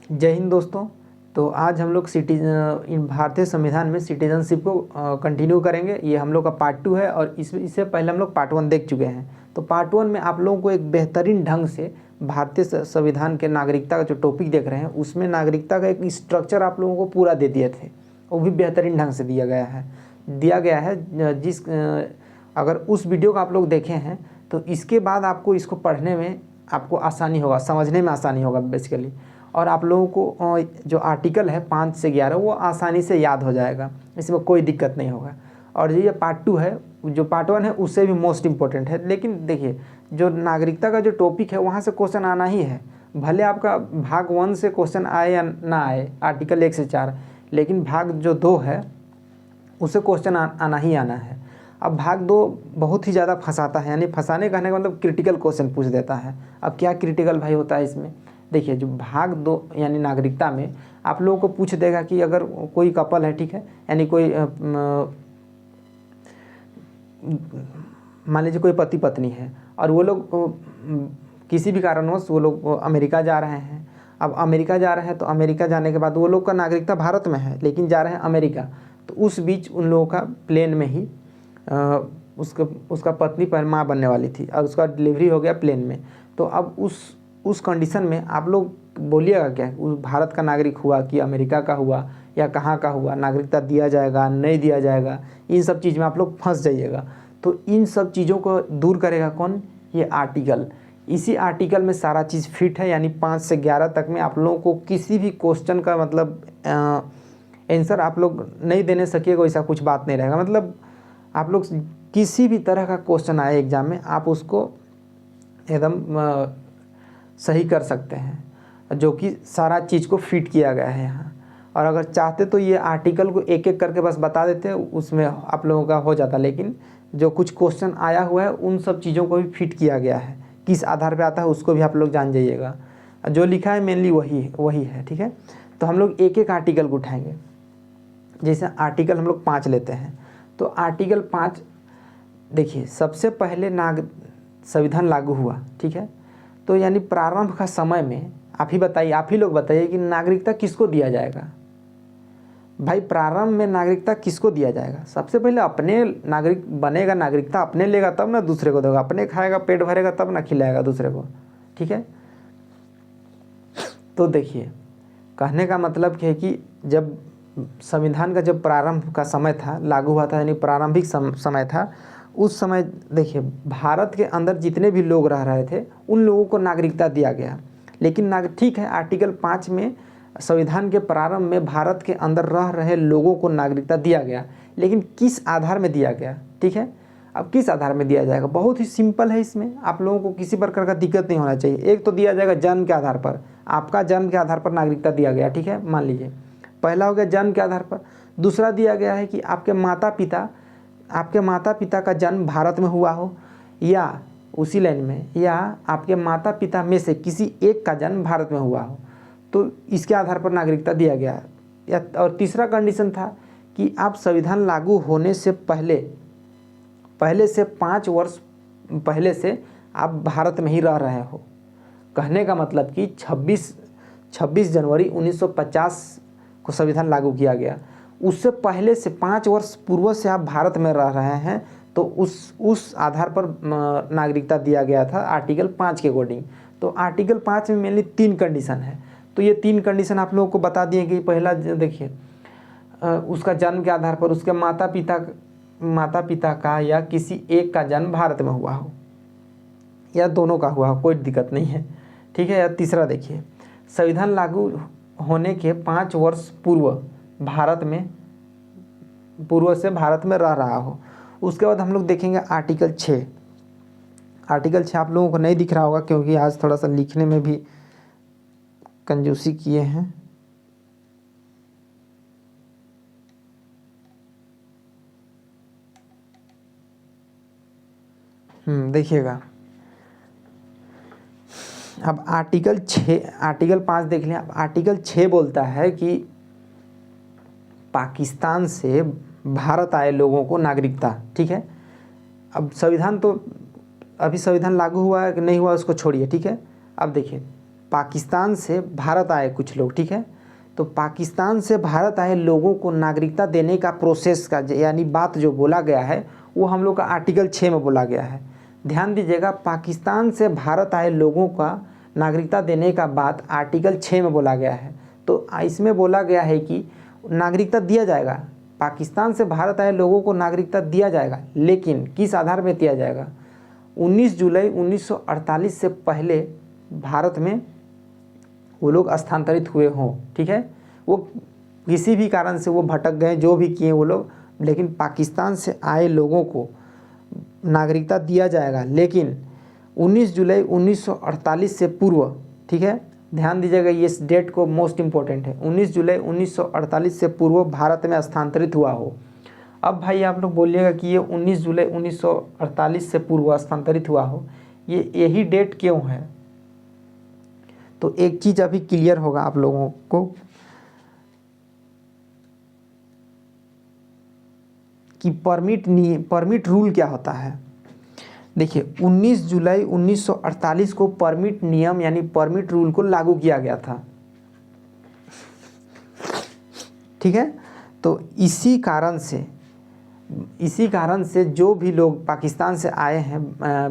जय हिंद दोस्तों। तो आज हम लोग भारतीय संविधान में सिटीजनशिप को कंटिन्यू करेंगे। ये हम लोग का पार्ट 2 है और इससे पहले हम लोग पार्ट 1 देख चुके हैं। तो पार्ट 1 में आप लोगों को एक बेहतरीन ढंग से भारतीय संविधान के नागरिकता का जो टॉपिक देख रहे हैं उसमें नागरिकता का एक स्ट्रक्चर आप लोगों को पूरा दे दिए थे, वो भी बेहतरीन ढंग से दिया गया है। अगर उस वीडियो को आप लोग देखे हैं तो इसके बाद आपको इसको पढ़ने में आपको आसानी होगा, समझने में आसानी होगा बेसिकली। और आप लोगों को जो आर्टिकल है 5 से 11 वो आसानी से याद हो जाएगा, इसमें कोई दिक्कत नहीं होगा। और ये पार्ट 2 है, जो पार्ट 1 है उससे भी मोस्ट इम्पोर्टेंट है। लेकिन देखिए, जो नागरिकता का जो टॉपिक है वहाँ से क्वेश्चन आना ही है, भले आपका भाग 1 से क्वेश्चन आए या ना आए, आर्टिकल 1 से 4, लेकिन भाग जो 2 है उससे क्वेश्चन आना ही आना है। अब भाग 2 बहुत ही ज़्यादा फंसाता है, यानी फंसाने कहने का मतलब क्रिटिकल क्वेश्चन पूछ देता है। अब क्या क्रिटिकल भाई होता है इसमें? देखिए, जो भाग 2 यानी नागरिकता में आप लोगों को पूछ देगा कि अगर कोई कपल है, ठीक है, यानी कोई मान लीजिए कोई पति पत्नी है और वो लोग किसी भी कारणवश वो लोग अमेरिका जा रहे हैं। अब अमेरिका जा रहे हैं तो अमेरिका जाने के बाद वो लोग का नागरिकता भारत में है लेकिन जा रहे हैं अमेरिका, तो उस बीच उन लोगों का प्लेन में ही उसका पत्नी पर माँ बनने वाली थी और उसका डिलीवरी हो गया प्लेन में। तो अब उस कंडीशन में आप लोग बोलिएगा क्या, उस भारत का नागरिक हुआ कि अमेरिका का हुआ या कहाँ का हुआ, नागरिकता दिया जाएगा नहीं दिया जाएगा, इन सब चीज़ में आप लोग फंस जाइएगा। तो इन सब चीज़ों को दूर करेगा कौन? ये आर्टिकल। इसी आर्टिकल में सारा चीज़ फिट है, यानी 5 से 11 तक में आप लोगों को किसी भी क्वेश्चन का मतलब आंसर आप लोग नहीं देने सकिएगा, वैसा कुछ बात नहीं रहेगा। मतलब आप लोग किसी भी तरह का क्वेश्चन आए एग्ज़ाम में आप उसको एकदम सही कर सकते हैं, जो कि सारा चीज़ को फिट किया गया है यहाँ। और अगर चाहते तो ये आर्टिकल को एक एक करके बस बता देते, उसमें आप लोगों का हो जाता, लेकिन जो कुछ क्वेश्चन आया हुआ है उन सब चीज़ों को भी फिट किया गया है। किस आधार पे आता है उसको भी आप लोग जान जाइएगा, जो लिखा है मेनली वही है, ठीक है। तो हम लोग एक एक आर्टिकल को उठाएंगे। जैसे आर्टिकल हम लोग 5 लेते हैं, तो आर्टिकल 5 देखिए, सबसे पहले संविधान लागू हुआ, ठीक है। तो यानी प्रारंभ का समय में आप ही लोग बताइए कि नागरिकता किसको दिया जाएगा? भाई प्रारंभ में नागरिकता किसको दिया जाएगा? सबसे पहले अपने नागरिक बनेगा, नागरिकता अपने लेगा तब ना दूसरे को देगा, अपने खाएगा पेट भरेगा तब ना खिलाएगा दूसरे को, ठीक है। तो देखिए, कहने का मतलब क्या है कि जब संविधान का जब प्रारंभ का समय था, लागू हुआ था, यानी प्रारंभिक समय था, उस समय देखिए भारत के अंदर जितने भी लोग रह रहे थे उन लोगों को नागरिकता दिया गया। लेकिन ठीक है, आर्टिकल 5 में संविधान के प्रारंभ में भारत के अंदर रह रहे लोगों को नागरिकता दिया गया, लेकिन किस आधार में दिया गया? ठीक है, अब किस आधार में दिया जाएगा? बहुत ही सिंपल है, इसमें आप लोगों को किसी प्रकार का दिक्कत नहीं होना चाहिए। एक तो दिया जाएगा जन्म के आधार पर, आपका जन्म के आधार पर नागरिकता दिया गया, ठीक है, मान लीजिए पहला हो गया जन्म के आधार पर। दूसरा दिया गया है कि आपके माता पिता का जन्म भारत में हुआ हो, या उसी लाइन में, या आपके माता पिता में से किसी एक का जन्म भारत में हुआ हो, तो इसके आधार पर नागरिकता दिया गया। या और तीसरा कंडीशन था कि आप संविधान लागू होने से पहले से 5 वर्ष पहले से आप भारत में ही रह रहे हो। कहने का मतलब कि 26 जनवरी 1950 को संविधान लागू किया गया, उससे पहले से 5 वर्ष पूर्व से आप भारत में रह रहे हैं, तो उस आधार पर नागरिकता दिया गया था आर्टिकल 5 के अकॉर्डिंग। तो आर्टिकल 5 में मेनली 3 कंडीशन है, तो ये 3 कंडीशन आप लोगों को बता दिए कि पहला देखिए, उसका जन्म के आधार पर उसके माता पिता का या किसी एक का जन्म भारत में हुआ हो, या दोनों का हुआ हो, कोई दिक्कत नहीं है, ठीक है। या तीसरा देखिए, संविधान लागू होने के 5 वर्ष पूर्व से भारत में रह रहा हो। उसके बाद हम लोग देखेंगे आर्टिकल 6। आर्टिकल 6 आप लोगों को नहीं दिख रहा होगा क्योंकि आज थोड़ा सा लिखने में भी कंजूसी किए हैं। देखिएगा, अब आर्टिकल 5 देख लें। अब आर्टिकल 6 बोलता है कि पाकिस्तान से भारत आए लोगों को नागरिकता, ठीक है। अब संविधान तो अभी संविधान लागू हुआ है कि नहीं हुआ उसको छोड़िए, ठीक है। अब देखिए, पाकिस्तान से भारत आए कुछ लोग, ठीक है। तो पाकिस्तान से भारत आए लोगों को नागरिकता देने का प्रोसेस का यानी बात जो बोला गया है वो हम लोग का आर्टिकल 6 में बोला गया है। ध्यान दीजिएगा, पाकिस्तान से भारत आए लोगों का नागरिकता देने का बात आर्टिकल 6 में बोला गया है। तो इसमें बोला गया है कि नागरिकता दिया जाएगा, पाकिस्तान से भारत आए लोगों को नागरिकता दिया जाएगा, लेकिन किस आधार पर दिया जाएगा? 19 जुलाई 1948 से पहले भारत में वो लोग स्थानांतरित हुए हों, ठीक है। वो किसी भी कारण से वो भटक गए, जो भी किए वो लोग, लेकिन पाकिस्तान से आए लोगों को नागरिकता दिया जाएगा, लेकिन 19 जुलाई 1948 से पूर्व, ठीक है। ध्यान दीजिएगा, ये इस डेट को मोस्ट इम्पोर्टेंट है, 19 जुलाई 1948 से पूर्व भारत में स्थानांतरित हुआ हो। अब भाई आप लोग बोलिएगा कि ये 19 जुलाई 1948 से पूर्व स्थानांतरित हुआ हो, ये यही डेट क्यों है? तो एक चीज़ अभी क्लियर होगा आप लोगों को कि परमिट रूल क्या होता है। देखिए, 19 जुलाई 1948 को परमिट नियम यानी परमिट रूल को लागू किया गया था, ठीक है। तो इसी कारण से जो भी लोग पाकिस्तान से आए हैं,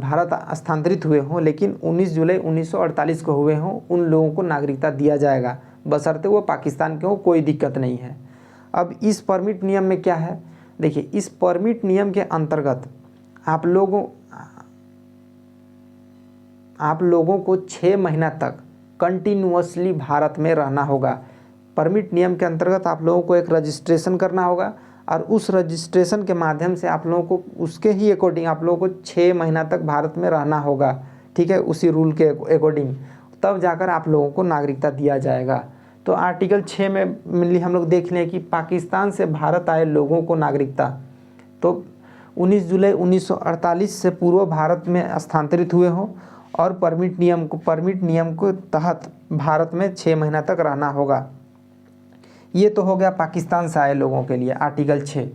भारत स्थानांतरित हुए हों, लेकिन 19 जुलाई 1948 को हुए हों, उन लोगों को नागरिकता दिया जाएगा, बशर्ते वो पाकिस्तान के हों, कोई दिक्कत नहीं है। अब इस परमिट नियम में क्या है? देखिए, इस परमिट नियम के अंतर्गत आप लोगों को 6 महीना तक कंटिन्यूअसली भारत में रहना होगा। परमिट नियम के अंतर्गत आप लोगों को एक रजिस्ट्रेशन करना होगा, और उस रजिस्ट्रेशन के माध्यम से आप लोगों को उसके ही अकॉर्डिंग आप लोगों को 6 महीना तक भारत में रहना होगा, ठीक है, उसी रूल के अकॉर्डिंग, तब जाकर आप लोगों को नागरिकता दिया जाएगा। तो आर्टिकल 6 में मेनली हम लोग देख लें कि पाकिस्तान से भारत आए लोगों को नागरिकता, तो 19 जुलाई 1948 से पूर्व भारत में स्थानांतरित हुए हों और परमिट नियम को तहत भारत में 6 महीना तक रहना होगा। ये तो हो गया पाकिस्तान से आए लोगों के लिए आर्टिकल 6।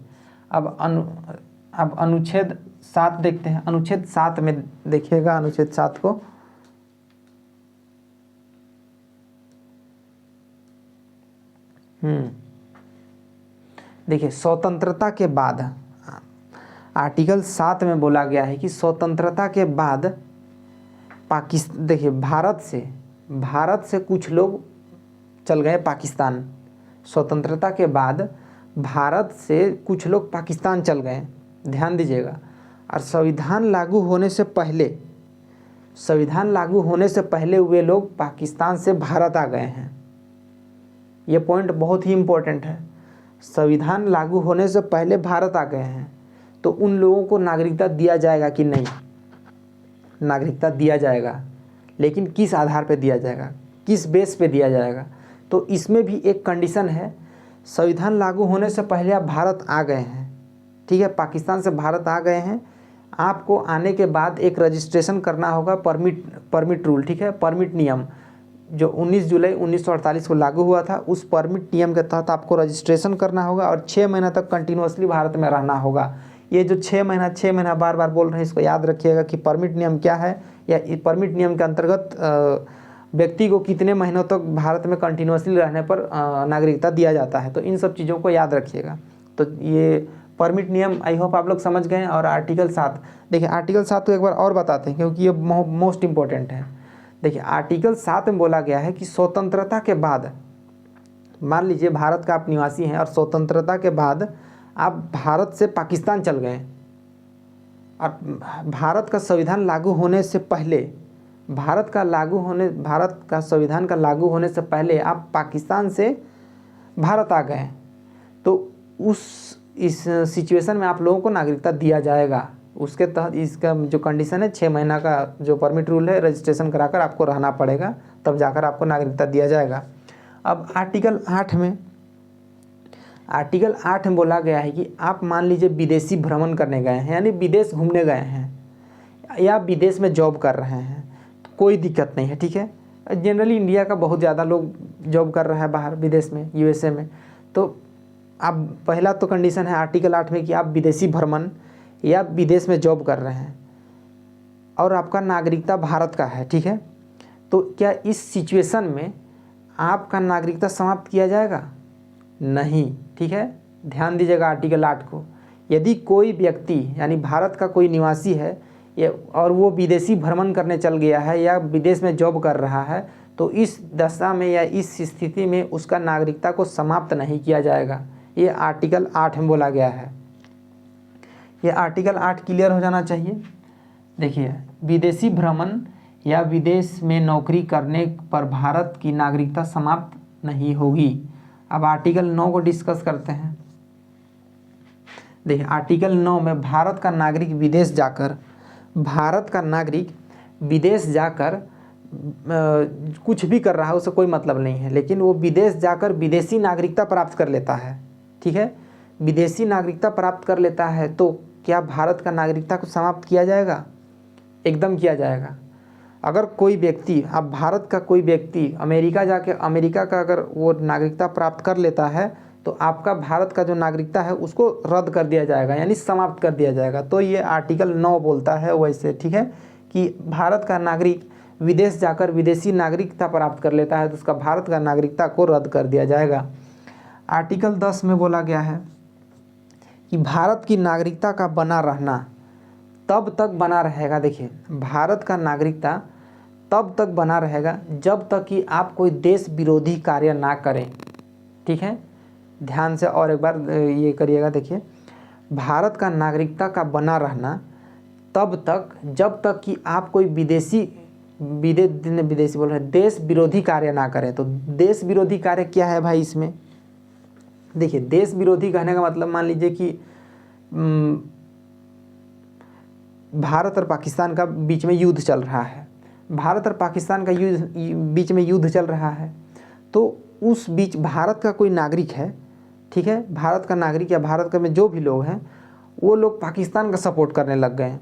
अब अनुच्छेद 7 देखते हैं। अनुच्छेद 7 में देखिएगा, अनुच्छेद 7 को देखिए, स्वतंत्रता के बाद आर्टिकल 7 में बोला गया है कि स्वतंत्रता के बाद देखिए, भारत से कुछ लोग चल गए पाकिस्तान। स्वतंत्रता के बाद भारत से कुछ लोग पाकिस्तान चल गए, ध्यान दीजिएगा। और संविधान लागू होने से पहले वे लोग पाकिस्तान से भारत आ गए हैं। ये पॉइंट बहुत ही इम्पोर्टेंट है। संविधान लागू होने से पहले भारत आ गए हैं, तो उन लोगों को नागरिकता दिया जाएगा कि नहीं? नागरिकता दिया जाएगा, लेकिन किस आधार पर दिया जाएगा, किस बेस पे दिया जाएगा? तो इसमें भी एक कंडीशन है। संविधान लागू होने से पहले आप भारत आ गए हैं, ठीक है, पाकिस्तान से भारत आ गए हैं, आपको आने के बाद एक रजिस्ट्रेशन करना होगा, परमिट रूल, ठीक है, परमिट नियम जो 19 जुलाई 1948 को लागू हुआ था, उस परमिट नियम के तहत आपको रजिस्ट्रेशन करना होगा और 6 महीना तक कंटिन्यूअसली भारत में रहना होगा। ये जो 6 महीना बार बार बोल रहे हैं, इसको याद रखिएगा कि परमिट नियम क्या है, या परमिट नियम के अंतर्गत व्यक्ति को कितने महीनों तक भारत में कंटिन्यूअसली रहने पर नागरिकता दिया जाता है। तो इन सब चीज़ों को याद रखिएगा। तो ये परमिट नियम आई होप आप लोग समझ गए। और आर्टिकल 7 देखिए, आर्टिकल 7 को एक बार और बताते हैं क्योंकि ये मोस्ट इम्पोर्टेंट है। देखिए, आर्टिकल 7 में बोला गया है कि स्वतंत्रता के बाद, मान लीजिए भारत का आप निवासी हैं और स्वतंत्रता के बाद आप भारत से पाकिस्तान चल गए, और भारत का संविधान लागू होने से पहले, भारत का संविधान का लागू होने से पहले आप पाकिस्तान से भारत आ गए, तो इस सिचुएशन में आप लोगों को नागरिकता दिया जाएगा। उसके तहत इसका जो कंडीशन है, 6 महीना का जो परमिट रूल है, रजिस्ट्रेशन कराकर आपको रहना पड़ेगा, तब जाकर आपको नागरिकता दिया जाएगा। अब आर्टिकल 8 में बोला गया है कि आप मान लीजिए विदेशी भ्रमण करने गए हैं, यानी विदेश घूमने गए हैं या विदेश में जॉब कर रहे हैं, तो कोई दिक्कत नहीं है, ठीक है। जनरली इंडिया का बहुत ज़्यादा लोग जॉब कर रहा है बाहर विदेश में, यूएसए में। तो आप पहला तो कंडीशन है आर्टिकल 8 में कि आप विदेशी भ्रमण या विदेश में जॉब कर रहे हैं और आपका नागरिकता भारत का है, ठीक है। तो क्या इस सिचुएशन में आपका नागरिकता समाप्त किया जाएगा? नहीं। ठीक है, ध्यान दीजिएगा आर्टिकल 8 को। यदि कोई व्यक्ति यानी भारत का कोई निवासी है और वो विदेशी भ्रमण करने चल गया है या विदेश में जॉब कर रहा है, तो इस दशा में या इस स्थिति में उसका नागरिकता को समाप्त नहीं किया जाएगा। ये आर्टिकल 8 में बोला गया है। ये आर्टिकल 8 क्लियर हो जाना चाहिए। देखिए, विदेशी भ्रमण या विदेश में नौकरी करने पर भारत की नागरिकता समाप्त नहीं होगी। अब आर्टिकल 9 को डिस्कस करते हैं। देखिए, आर्टिकल 9 में भारत का नागरिक विदेश जाकर कुछ भी कर रहा है, उससे कोई मतलब नहीं है, लेकिन वो विदेश जाकर विदेशी नागरिकता प्राप्त कर लेता है। ठीक है, विदेशी नागरिकता प्राप्त कर लेता है तो क्या भारत का नागरिकता को समाप्त किया जाएगा? एकदम किया जाएगा। अगर कोई व्यक्ति, अब भारत का कोई व्यक्ति अमेरिका जाके अमेरिका का अगर वो नागरिकता प्राप्त कर लेता है तो आपका भारत का जो नागरिकता है उसको रद्द कर दिया जाएगा, यानी समाप्त कर दिया जाएगा। तो ये आर्टिकल 9 बोलता है वैसे। ठीक है, कि भारत का नागरिक विदेश जाकर विदेशी नागरिकता प्राप्त कर लेता है तो उसका भारत का नागरिकता को रद्द कर दिया जाएगा। आर्टिकल 10 में बोला गया है कि भारत की नागरिकता का बना रहना तब तक बना रहेगा। देखिए, भारत का नागरिकता तब तक बना रहेगा जब तक कि आप कोई देश विरोधी कार्य ना करें। ठीक है, ध्यान से और एक बार ये करिएगा। देखिए, भारत का नागरिकता का बना रहना तब तक जब तक कि आप कोई विदेशी बोल रहे देश विरोधी कार्य ना करें। तो देश विरोधी कार्य क्या है भाई इसमें? देखिए, देश विरोधी कहने का मतलब मान लीजिए कि भारत और पाकिस्तान का बीच में युद्ध चल रहा है। भारत और पाकिस्तान का बीच में युद्ध चल रहा है, तो उस बीच भारत का कोई नागरिक है, ठीक है, भारत का नागरिक या भारत का में जो भी लोग हैं वो लोग पाकिस्तान का सपोर्ट करने लग गए हैं।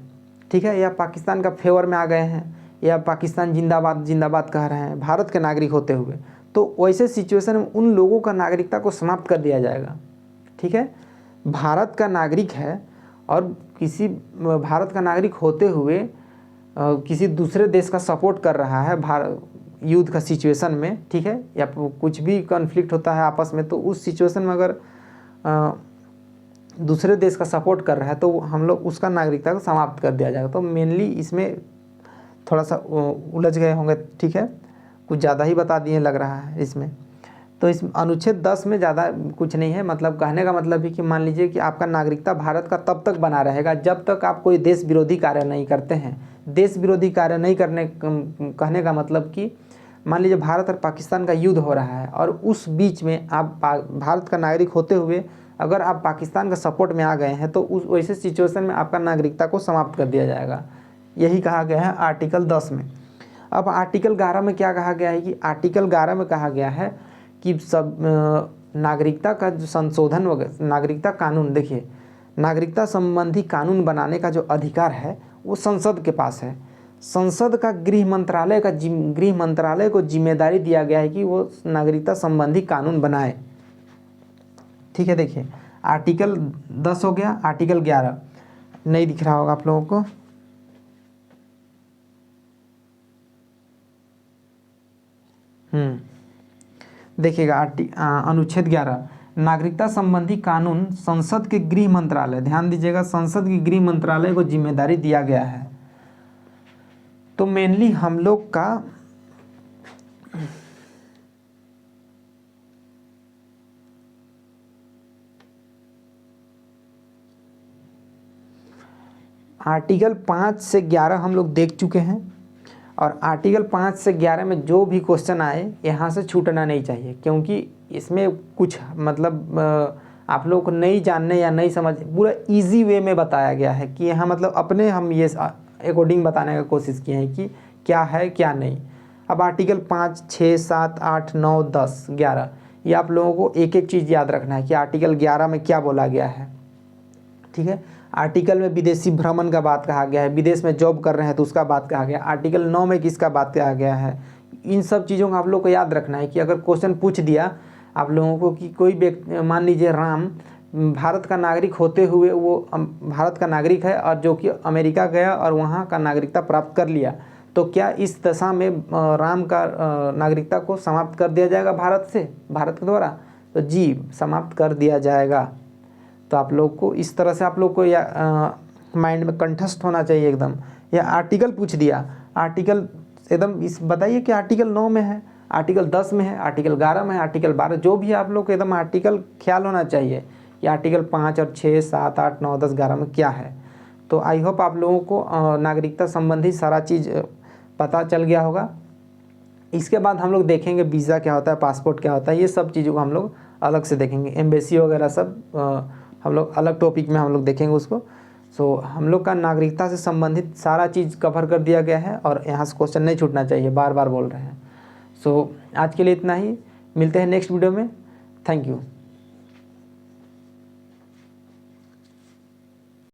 ठीक है, या पाकिस्तान का फेवर में आ गए हैं, या पाकिस्तान जिंदाबाद जिंदाबाद कह रहे हैं भारत के नागरिक होते हुए, तो वैसे सिचुएशन में उन लोगों का नागरिकता को समाप्त कर दिया जाएगा। ठीक है, भारत का नागरिक है और किसी भारत का नागरिक होते हुए किसी दूसरे देश का सपोर्ट कर रहा है युद्ध का सिचुएशन में, ठीक है, या कुछ भी कॉन्फ्लिक्ट होता है आपस में, तो उस सिचुएशन में अगर दूसरे देश का सपोर्ट कर रहा है तो हम लोग उसका नागरिकता को समाप्त कर दिया जाएगा। तो मेनली इसमें थोड़ा सा उलझ गए होंगे। ठीक है, कुछ ज़्यादा ही बता दिए लग रहा है इसमें। तो इस अनुच्छेद 10 में ज़्यादा कुछ नहीं है, मतलब कहने का मतलब है कि मान लीजिए कि आपका नागरिकता भारत का तब तक बना रहेगा जब तक आप कोई देश विरोधी कार्य नहीं करते हैं। देश विरोधी कार्य नहीं करने कहने का मतलब कि मान लीजिए भारत और पाकिस्तान का युद्ध हो रहा है और उस बीच में आप भारत का नागरिक होते हुए अगर आप पाकिस्तान का सपोर्ट में आ गए हैं तो उस वैसे सिचुएशन में आपका नागरिकता को समाप्त कर दिया जाएगा। यही कहा गया है आर्टिकल 10 में। अब आर्टिकल 11 में क्या कहा गया है कि आर्टिकल 11 में कहा गया है कि सब नागरिकता का जो संशोधन वगैरह नागरिकता कानून, देखिए नागरिकता संबंधी कानून बनाने का जो अधिकार है वो संसद के पास है। संसद का गृह मंत्रालय को जिम्मेदारी दिया गया है कि वो नागरिकता संबंधी कानून बनाए। ठीक है, देखिए आर्टिकल 10 हो गया। आर्टिकल 11 नहीं दिख रहा होगा आप लोगों को। देखिएगा अनुच्छेद 11 नागरिकता संबंधी कानून संसद के गृह मंत्रालय, ध्यान दीजिएगा, संसद के गृह मंत्रालय को जिम्मेदारी दिया गया है। तो मेनली हम लोग का आर्टिकल 5 से 11 हम लोग देख चुके हैं और आर्टिकल 5 से 11 में जो भी क्वेश्चन आए यहाँ से छूटना नहीं चाहिए, क्योंकि इसमें कुछ मतलब आप लोग को नहीं जानने या नहीं समझ पूरा इजी वे में बताया गया है कि यहाँ मतलब अपने हम ये अकॉर्डिंग बताने का कोशिश किए हैं कि क्या है क्या नहीं। अब आर्टिकल 5, 6, 7, 8, 9, 10, 11 ये आप लोगों को एक एक चीज़ याद रखना है कि आर्टिकल 11 में क्या बोला गया है। ठीक है, आर्टिकल में विदेशी भ्रमण का बात कहा गया है, विदेश में जॉब कर रहे हैं तो उसका बात कहा गया। आर्टिकल 9 में किसका बात कहा गया है। इन सब चीज़ों का आप लोग को याद रखना है कि अगर क्वेश्चन पूछ दिया आप लोगों को कि कोई व्यक्ति मान लीजिए राम भारत का नागरिक होते हुए वो भारत का नागरिक है और जो कि अमेरिका गया और वहाँ का नागरिकता प्राप्त कर लिया, तो क्या इस दशा में राम का नागरिकता को समाप्त कर दिया जाएगा भारत के द्वारा? तो जी, समाप्त कर दिया जाएगा। तो आप लोग को इस तरह से आप लोग को या माइंड में कंठस्थ होना चाहिए एकदम। या आर्टिकल पूछ दिया, आर्टिकल एकदम इस बताइए कि आर्टिकल 9 में है, आर्टिकल 10 में है, आर्टिकल 11 में है, आर्टिकल 12, जो भी आप लोग को एकदम आर्टिकल ख्याल होना चाहिए कि आर्टिकल 5 और 6, 7, 8, 9, 10, 11 में क्या है। तो आई होप आप लोगों को नागरिकता संबंधी सारा चीज़ पता चल गया होगा। इसके बाद हम लोग देखेंगे वीज़ा क्या होता है, पासपोर्ट क्या होता है, ये सब चीज़ों को हम लोग अलग से देखेंगे। एम्बेसी वगैरह सब हम लोग अलग टॉपिक में हम लोग देखेंगे उसको। सो हम लोग का नागरिकता से संबंधित सारा चीज़ कवर कर दिया गया है और यहाँ से क्वेश्चन नहीं छूटना चाहिए, बार बार बोल रहे हैं। सो आज के लिए इतना ही, मिलते हैं नेक्स्ट वीडियो में। Thank you.